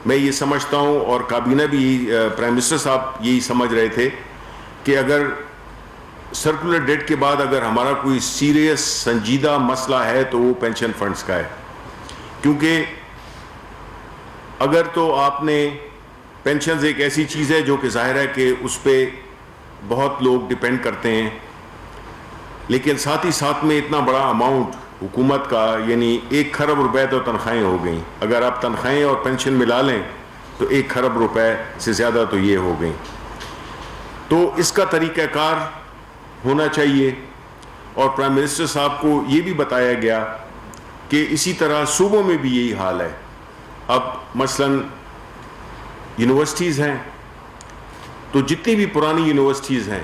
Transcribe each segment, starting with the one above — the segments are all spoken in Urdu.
میں یہ سمجھتا ہوں اور کابینہ بھی پرائم منسٹر صاحب یہی سمجھ رہے تھے کہ اگر سرکولر ڈیٹ کے بعد اگر ہمارا کوئی سیریس سنجیدہ مسئلہ ہے تو وہ پینشن فنڈز کا ہے. کیونکہ اگر تو آپ نے پینشنز ایک ایسی چیز ہے جو کہ ظاہر ہے کہ اس پہ بہت لوگ ڈیپینڈ کرتے ہیں, لیکن ساتھ ہی ساتھ میں اتنا بڑا اماؤنٹ حکومت کا, یعنی 1 کھرب روپے تو تنخواہیں ہو گئیں. اگر آپ تنخواہیں اور پینشن ملا لیں تو 1 کھرب روپے سے زیادہ تو یہ ہو گئیں. تو اس کا طریقہ کار ہونا چاہیے. اور پرائم منسٹر صاحب کو یہ بھی بتایا گیا کہ اسی طرح صوبوں میں بھی یہی حال ہے. اب مثلاً یونیورسٹیز ہیں تو جتنی بھی پرانی یونیورسٹیز ہیں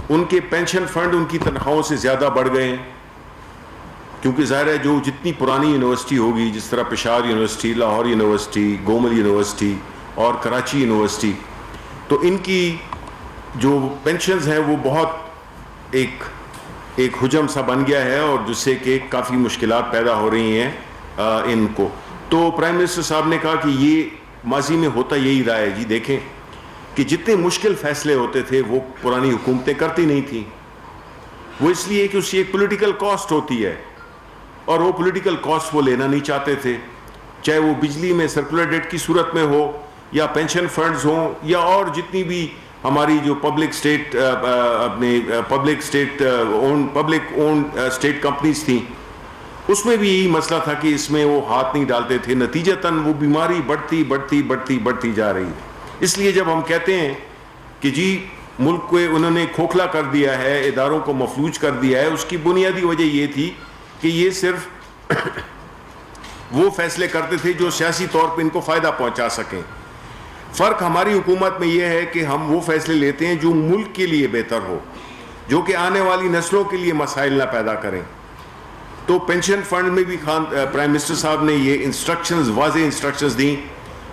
ان کے پینشن فنڈ ان کی تنخواہوں سے زیادہ بڑھ گئے ہیں, کیونکہ ظاہر ہے جو جتنی پرانی یونیورسٹی ہوگی, جس طرح Peshawar university, Lahore university, Gomal university اور کراچی یونیورسٹی, تو ان کی جو پینشنز ہیں وہ بہت ایک حجم سا بن گیا ہے, اور جس سے کہ کافی مشکلات پیدا ہو رہی ہیں ان کو. تو پرائم منسٹر صاحب نے کہا کہ یہ ماضی میں ہوتا یہی رہا ہے. جی دیکھیں کہ جتنے مشکل فیصلے ہوتے تھے وہ پرانی حکومتیں کرتی نہیں تھیں. وہ اس لیے کہ اس کی ایک پولیٹیکل کاسٹ ہوتی ہے, اور وہ پولیٹیکل کاسٹ وہ لینا نہیں چاہتے تھے, چاہے وہ بجلی میں سرکولر ڈیٹ کی صورت میں ہو, یا پینشن فنڈز ہوں, یا اور جتنی بھی ہماری جو public state owned state companies تھیں, اس میں بھی یہی مسئلہ تھا کہ اس میں وہ ہاتھ نہیں ڈالتے تھے. نتیجتاً وہ بیماری بڑھتی جا رہی. اس لیے جب ہم کہتے ہیں کہ جی ملک کو انہوں نے کھوکھلا کر دیا ہے, اداروں کو مفلوج کر دیا ہے, اس کی بنیادی وجہ یہ تھی کہ یہ صرف وہ فیصلے کرتے تھے جو سیاسی طور پہ ان کو فائدہ پہنچا سکیں. فرق ہماری حکومت میں یہ ہے کہ ہم وہ فیصلے لیتے ہیں جو ملک کے لیے بہتر ہو, جو کہ آنے والی نسلوں کے لیے مسائل نہ پیدا کریں. تو پینشن فنڈ میں بھی پرائم منسٹر صاحب نے یہ انسٹرکشنز, واضح انسٹرکشنز دیں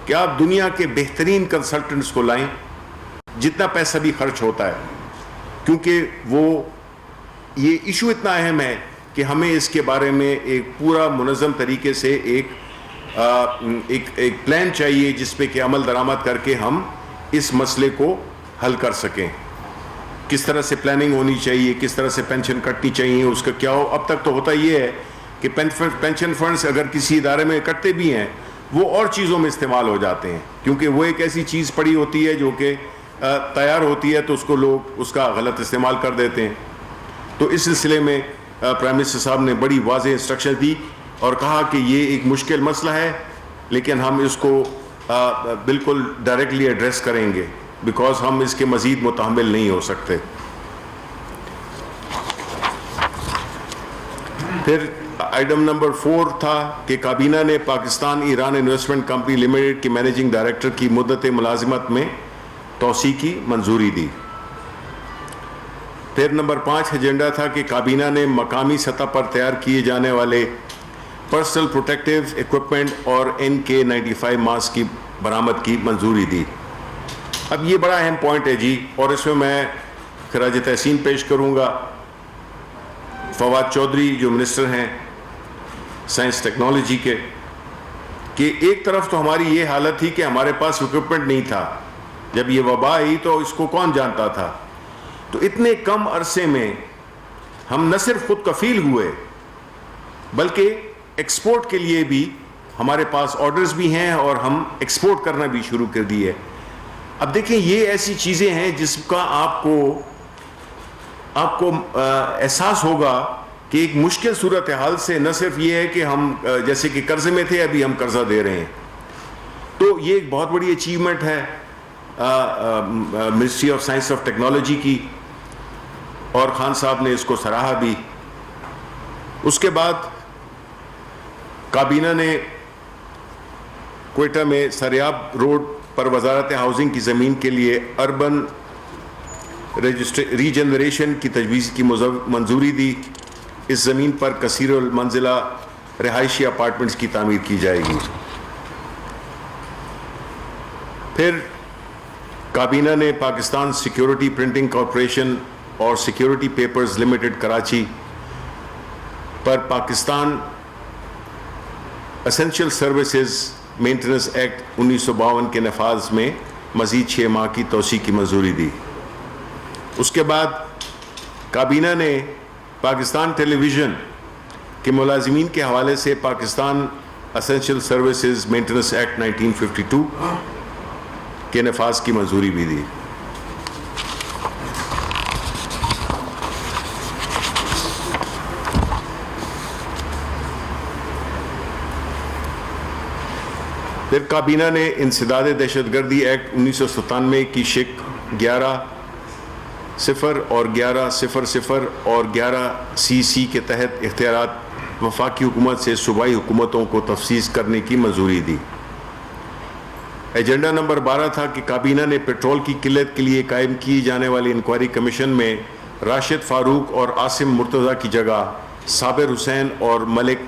کہ آپ دنیا کے بہترین کنسلٹنٹس کو لائیں, جتنا پیسہ بھی خرچ ہوتا ہے, کیونکہ یہ ایشو اتنا اہم ہے کہ ہمیں اس کے بارے میں ایک پورا منظم طریقے سے ایک پلان چاہیے جس پہ کہ عمل درآمد کر کے ہم اس مسئلے کو حل کر سکیں. کس طرح سے پلاننگ ہونی چاہیے, کس طرح سے پینشن کٹنی چاہیے, اس کا کیا ہو. اب تک تو ہوتا یہ ہے کہ پینشن فنڈز اگر کسی ادارے میں کٹتے بھی ہیں وہ اور چیزوں میں استعمال ہو جاتے ہیں, کیونکہ وہ ایک ایسی چیز پڑی ہوتی ہے جو کہ تیار ہوتی ہے, تو اس کو لوگ اس کا غلط استعمال کر دیتے ہیں. تو اس سلسلے میں پرائم منسٹر صاحب نے بڑی واضح انسٹرکشن دی اور کہا کہ یہ ایک مشکل مسئلہ ہے, لیکن ہم اس کو بالکل ڈائریکٹلی ایڈریس کریں گے, بیکاز ہم اس کے مزید متحمل نہیں ہو سکتے. پھر آئٹم نمبر 4 تھا کہ کابینہ نے Pakistan Iran investment company limited کے مینیجنگ ڈائریکٹر کی مدت ملازمت میں توسیع کی منظوری دی. پھر نمبر 5 ایجنڈا تھا کہ کابینہ نے مقامی سطح پر تیار کیے جانے والے پرسنل پروٹیکٹیو ایکوپمنٹ اور NK95 ماسک کی برآمد کی منظوری دی. اب یہ بڑا اہم پوائنٹ ہے جی, اور اس میں خراج تحسین پیش کروں گا فواد چودھری جو منسٹر ہیں سائنس ٹیکنالوجی کے, کہ ایک طرف تو ہماری یہ حالت تھی کہ ہمارے پاس ایکوپمنٹ نہیں تھا. جب یہ وبا آئی تو اس کو کون جانتا تھا. تو اتنے کم عرصے میں ہم نہ صرف خود کفیل ہوئے بلکہ ایکسپورٹ کے لیے بھی ہمارے پاس آرڈرز بھی ہیں اور ہم ایکسپورٹ کرنا بھی شروع کر دیے. اب دیکھیں یہ ایسی چیزیں ہیں جس کا آپ کو احساس ہوگا کہ ایک مشکل صورتحال سے نہ صرف یہ ہے کہ ہم جیسے کہ قرضے میں تھے ابھی ہم قرضہ دے رہے ہیں. تو یہ ایک بہت بڑی اچیومنٹ ہے ministry of science of technology کی, اور خان صاحب نے اس کو سراہا بھی. اس کے بعد کابینہ نے کوئٹہ میں سریاب روڈ پر وزارت ہاؤسنگ کی زمین کے لیے اربن ریجنریشن کی تجویز کی منظوری دی. اس زمین پر کثیر المنزلہ رہائشی اپارٹمنٹس کی تعمیر کی جائے گی. پھر کابینہ نے پاکستان سیکیورٹی پرنٹنگ کارپوریشن اور سیکیورٹی پیپرز لمیٹڈ کراچی پر Pakistan essential services maintenance act 1952 کے نفاذ میں مزید 6 ماہ کی توسیع کی منظوری دی۔ اس کے بعد کابینہ نے پاکستان ٹیلی ویژن کے ملازمین کے حوالے سے Pakistan essential services maintenance act 1952 کے نفاذ کی منظوری بھی دی۔ پھر کابینہ نے انسداد دہشت گردی ایکٹ 1997 کی شق 11(0) اور 11(00) اور 11(c) کے تحت اختیارات وفاقی حکومت سے صوبائی حکومتوں کو تفویض کرنے کی منظوری دی۔ ایجنڈا نمبر 12 تھا کہ کابینہ نے پیٹرول کی قلت کے لیے قائم کی جانے والی انکوائری کمیشن میں راشد فاروق اور عاصم مرتضیٰ کی جگہ صابر حسین اور ملک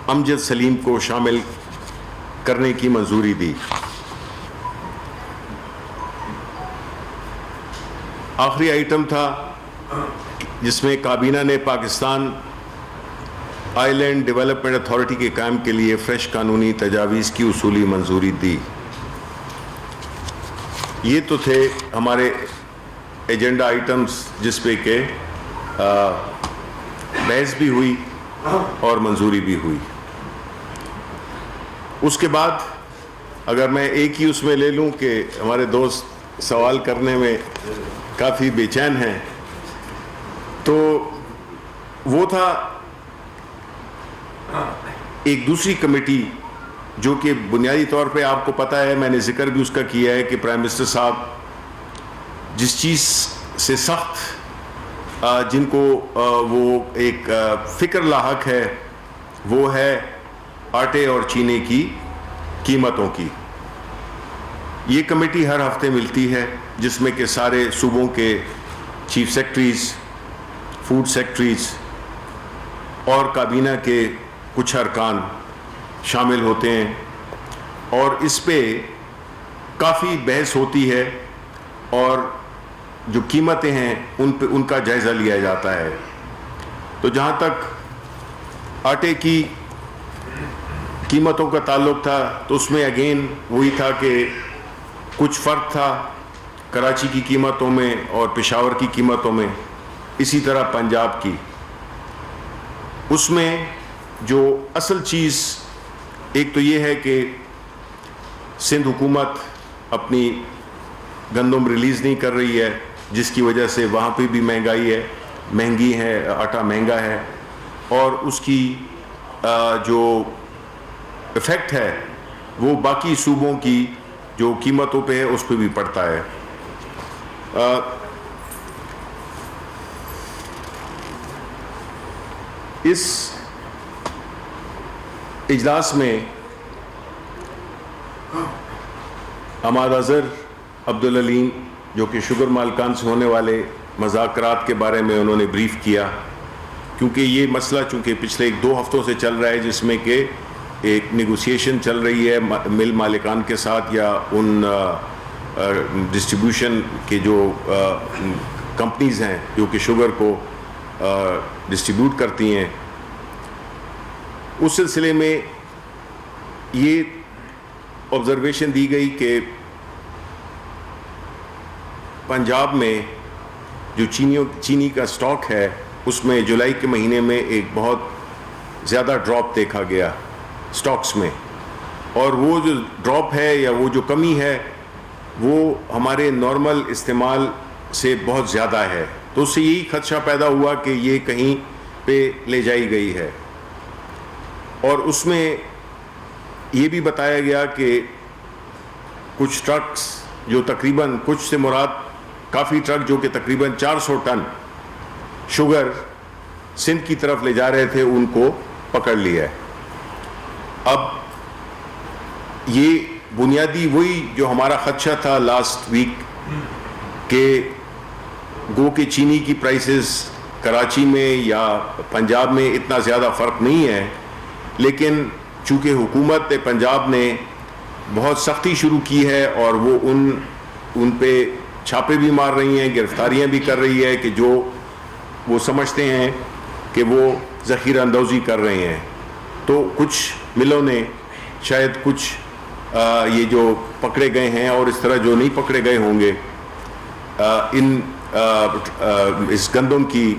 امجد سلیم کو شامل کرنے کی منظوری دی۔ آخری آئٹم تھا جس میں کابینہ نے پاکستان آئی لینڈ ڈیولپمنٹ اتھارٹی کے قیام کے لیے فریش قانونی تجاویز کی اصولی منظوری دی۔ یہ تو تھے ہمارے ایجنڈا آئٹمز جس پہ کہ بحث بھی ہوئی اور منظوری بھی ہوئی۔ اس کے بعد اگر میں ایک ہی اس میں لے لوں کہ ہمارے دوست سوال کرنے میں کافی بے چین ہیں، تو وہ تھا ایک دوسری کمیٹی جو کہ بنیادی طور پہ آپ کو پتہ ہے، میں نے ذکر بھی اس کا کیا ہے کہ پرائم منسٹر صاحب جس چیز سے سخت جن کو وہ ایک فکر لاحق ہے وہ ہے آٹے اور چینے کی قیمتوں کی۔ یہ کمیٹی ہر ہفتے ملتی ہے جس میں کہ سارے صوبوں کے چیف سیکرٹریز، فوڈ سیکرٹریز اور کابینہ کے کچھ ارکان شامل ہوتے ہیں، اور اس پہ کافی بحث ہوتی ہے اور جو قیمتیں ہیں ان کا جائزہ لیا جاتا ہے۔ تو جہاں تک آٹے کی قیمتوں کا تعلق تھا تو اس میں اگین وہی تھا کہ کچھ فرق تھا کراچی کی قیمتوں میں اور پشاور کی قیمتوں میں، اسی طرح پنجاب کی۔ اس میں جو اصل چیز ایک تو یہ ہے کہ سندھ حکومت اپنی گندم ریلیز نہیں کر رہی ہے، جس کی وجہ سے وہاں پہ بھی مہنگی ہے، آٹا مہنگا ہے، اور اس کی جو ایفیکٹ ہے وہ باقی صوبوں کی جو قیمتوں پہ ہے اس پہ بھی پڑتا ہے۔ اس اجلاس میں حماد اظہر عبدالعلیم جو کہ شوگر مالکان سے ہونے والے مذاکرات کے بارے میں انہوں نے بریف کیا، کیونکہ یہ مسئلہ چونکہ پچھلے 1-2 ہفتوں سے چل رہا ہے جس میں کہ ایک نیگوسیشن چل رہی ہے مل مالکان کے ساتھ یا ان ڈسٹریبیوشن کے جو کمپنیز ہیں جو کہ شوگر کو ڈسٹریبیوٹ کرتی ہیں۔ اس سلسلے میں یہ آبزرویشن دی گئی کہ پنجاب میں جو چینی کا سٹاک ہے اس میں جولائی کے مہینے میں ایک بہت زیادہ ڈراپ دیکھا گیا سٹاکس میں، اور وہ جو ڈراپ ہے یا وہ جو کمی ہے وہ ہمارے نارمل استعمال سے بہت زیادہ ہے، تو اس سے یہی خدشہ پیدا ہوا کہ یہ کہیں پہ لے جائی گئی ہے۔ اور اس میں یہ بھی بتایا گیا کہ کچھ ٹرکس جو تقریباً کچھ سے مراد کافی ٹرک جو کہ تقریباً 400 ٹن شوگر سندھ کی طرف لے جا رہے تھے ان کو پکڑ لیا ہے۔ اب یہ بنیادی وہی جو ہمارا خدشہ تھا لاسٹ ویک کہ گو کہ چینی کی پرائسز کراچی میں یا پنجاب میں اتنا زیادہ فرق نہیں ہے، لیکن چونکہ حکومت پنجاب نے بہت سختی شروع کی ہے اور وہ ان پہ چھاپے بھی مار رہی ہیں، گرفتاریاں بھی کر رہی ہے کہ جو وہ سمجھتے ہیں کہ وہ ذخیرہ اندوزی کر رہے ہیں، تو کچھ ملوں نے شاید کچھ یہ جو پکڑے گئے ہیں اور اس طرح جو نہیں پکڑے گئے ہوں گے اس گندم کی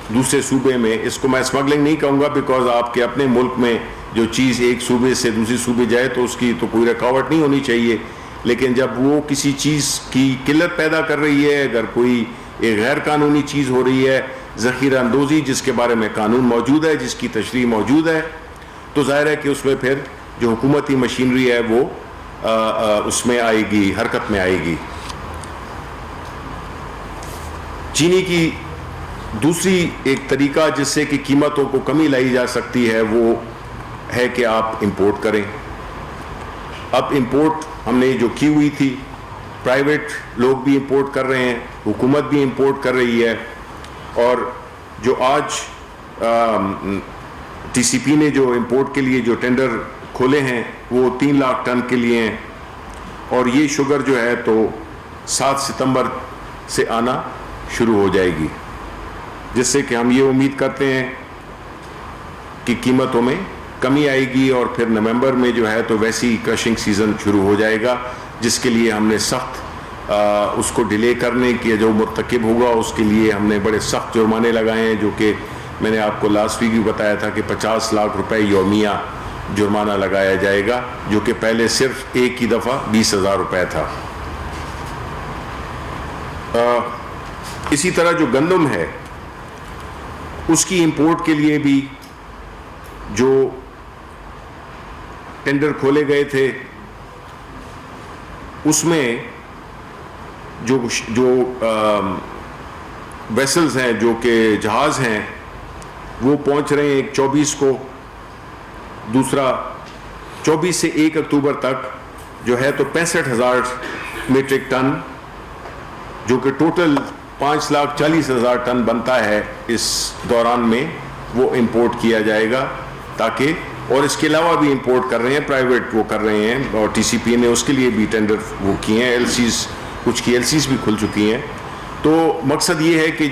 دوسرے صوبے میں، اس کو میں اسمگلنگ نہیں کہوں گا بیکاز آپ کے اپنے ملک میں جو چیز ایک صوبے سے دوسری صوبے جائے تو اس کی تو کوئی رکاوٹ نہیں ہونی چاہیے، لیکن جب وہ کسی چیز کی قلت پیدا کر رہی ہے، اگر کوئی ایک غیر قانونی چیز ہو رہی ہے، ذخیرہ اندوزی جس کے بارے میں قانون موجود ہے، جس کی تشریح موجود ہے، تو ظاہر ہے کہ اس میں پھر جو حکومتی مشینری ہے وہ اس میں آئے گی، حرکت میں آئے گی۔ چینی کی دوسری ایک طریقہ جس سے کہ قیمتوں کو کمی لائی جا سکتی ہے وہ ہے کہ آپ امپورٹ کریں۔ اب امپورٹ ہم نے جو کی ہوئی تھی، پرائیویٹ لوگ بھی امپورٹ کر رہے ہیں، حکومت بھی امپورٹ کر رہی ہے، اور جو آج ٹی سی پی نے جو امپورٹ کے لیے جو ٹینڈر کھولے ہیں وہ 3 لاکھ ٹن کے لیے ہیں، اور یہ شوگر جو ہے تو 7 ستمبر سے آنا شروع ہو جائے گی، جس سے کہ ہم یہ امید کرتے ہیں کہ قیمتوں میں کمی آئے گی، اور پھر نومبر میں جو ہے تو ویسی کرشنگ سیزن شروع ہو جائے گا، جس کے لیے ہم نے سخت اس کو ڈیلے کرنے کی جو مرتکب ہوگا اس کے لیے ہم نے بڑے سخت جرمانے لگائے ہیں، جو کہ میں نے آپ کو لاسٹ ویک بھی بتایا تھا کہ 50 لاکھ روپے یومیہ جرمانہ لگایا جائے گا، جو کہ پہلے صرف ایک ہی دفعہ 20,000 روپے تھا۔ اسی طرح جو گندم ہے اس کی امپورٹ کے لیے بھی جو ٹینڈر کھولے گئے تھے اس میں جو ویسلز ہیں، جو کہ جہاز ہیں، وہ پہنچ رہے ہیں 24 کو، دوسرا 24 سے 1 اکتوبر تک جو ہے تو 65,000 میٹرک ٹن، جو کہ ٹوٹل 5,40,000 ٹن بنتا ہے، اس دوران میں وہ امپورٹ کیا جائے گا، تاکہ، اور اس کے علاوہ بھی امپورٹ کر رہے ہیں، پرائیویٹ وہ کر رہے ہیں، اور ٹی سی پی نے اس کے لیے بھی ٹینڈر وہ کیے ہیں، ایل سیز، کچھ کی ایل سیز بھی کھل چکی ہیں۔ تو مقصد یہ ہے کہ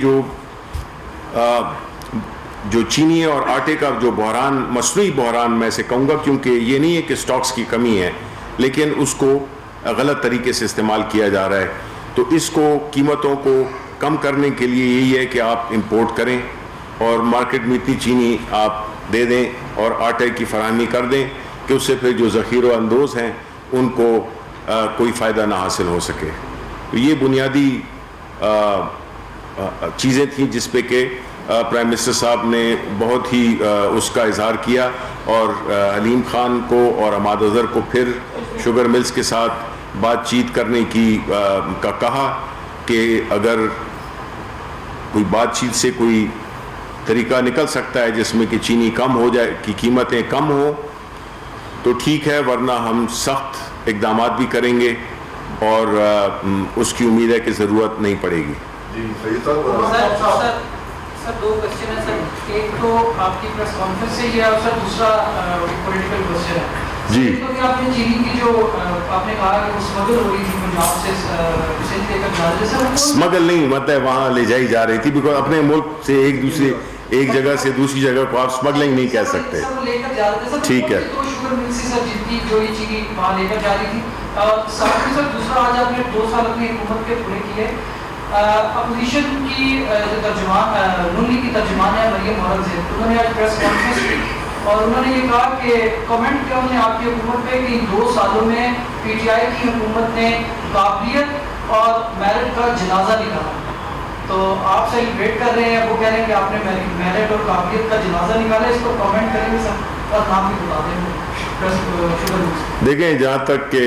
جو چینی اور آٹے کا جو بحران، مصنوعی بحران میں سے کہوں گا، کیونکہ یہ نہیں ہے کہ سٹاکس کی کمی ہے، لیکن اس کو غلط طریقے سے استعمال کیا جا رہا ہے، تو اس کو قیمتوں کو کم کرنے کے لیے یہی ہے کہ آپ امپورٹ کریں اور مارکیٹ میں اتنی چینی آپ دے دیں اور آٹے کی فراہمی کر دیں کہ اس سے پھر جو ذخیرہ اندوز ہیں ان کو کوئی فائدہ نہ حاصل ہو سکے۔ تو یہ بنیادی چیزیں تھیں جس پہ کہ پرائم منسٹر صاحب نے بہت ہی اس کا اظہار کیا، اور حلیم خان کو اور عماد اظہر کو پھر شوگر ملز کے ساتھ بات چیت کرنے کا کہا کہ اگر کوئی بات چیت سے کوئی طریقہ نکل سکتا ہے جس میں کہ چینی کم ہو جائے، کی قیمتیں کم ہوں تو ٹھیک ہے، ورنہ ہم سخت اقدامات بھی کریں گے، اور اس کی امید ہے کہ ضرورت نہیں پڑے گی۔ جی سر 2 کوشچن ہیں سر، ایک تو آپ کی پریس کانفرنس سے یہ، اور سر دوسرا پولیٹیکل کوشچن ہے جی، کیونکہ آپ نے چینی کی جو آپ نے کہا کہ وہ اسمگل ہو رہی تھی پنجاب سے لے کر جا رہے تھے، اسمگل نہیں مطلب وہاں لے جائی جا رہی تھی، بیکاز اپنے ملک سے ایک جگہ سے دوسری جگہ کو آپ اسمگلنگ نہیں کہہ سکتے، ٹھیک ہے۔ تو شوگر مل سے سر جن کی جو یہ چینی وہاں لے کر جا رہی تھی، ساتھ ہی سر دوسرا آج آپ نے 2 سال اپنی حکومت کے پورے کیے، اپوزیشن کی جو ترجمان نون لیگ کی ترجمان ہے مریم اورنگزیب، انہوں نے آج پریس کانفرنس کی اور انہوں نے یہ کہا کہ کمنٹ کیا انہوں نے آپ کی حکومت پہ کہ 2 سالوں میں پی ٹی آئی کی حکومت نے قابلیت اور میرٹ کا جنازہ نکالا، تو آپ سیلیبریٹ کر رہے ہیں، وہ کہہ رہے ہیں کہ آپ نے میرٹ اور قابلیت کا جنازہ نکالا، اس کو کمنٹ کریں گے سر اور نام بھی بتا دیں۔ دیکھیں، جہاں تک کہ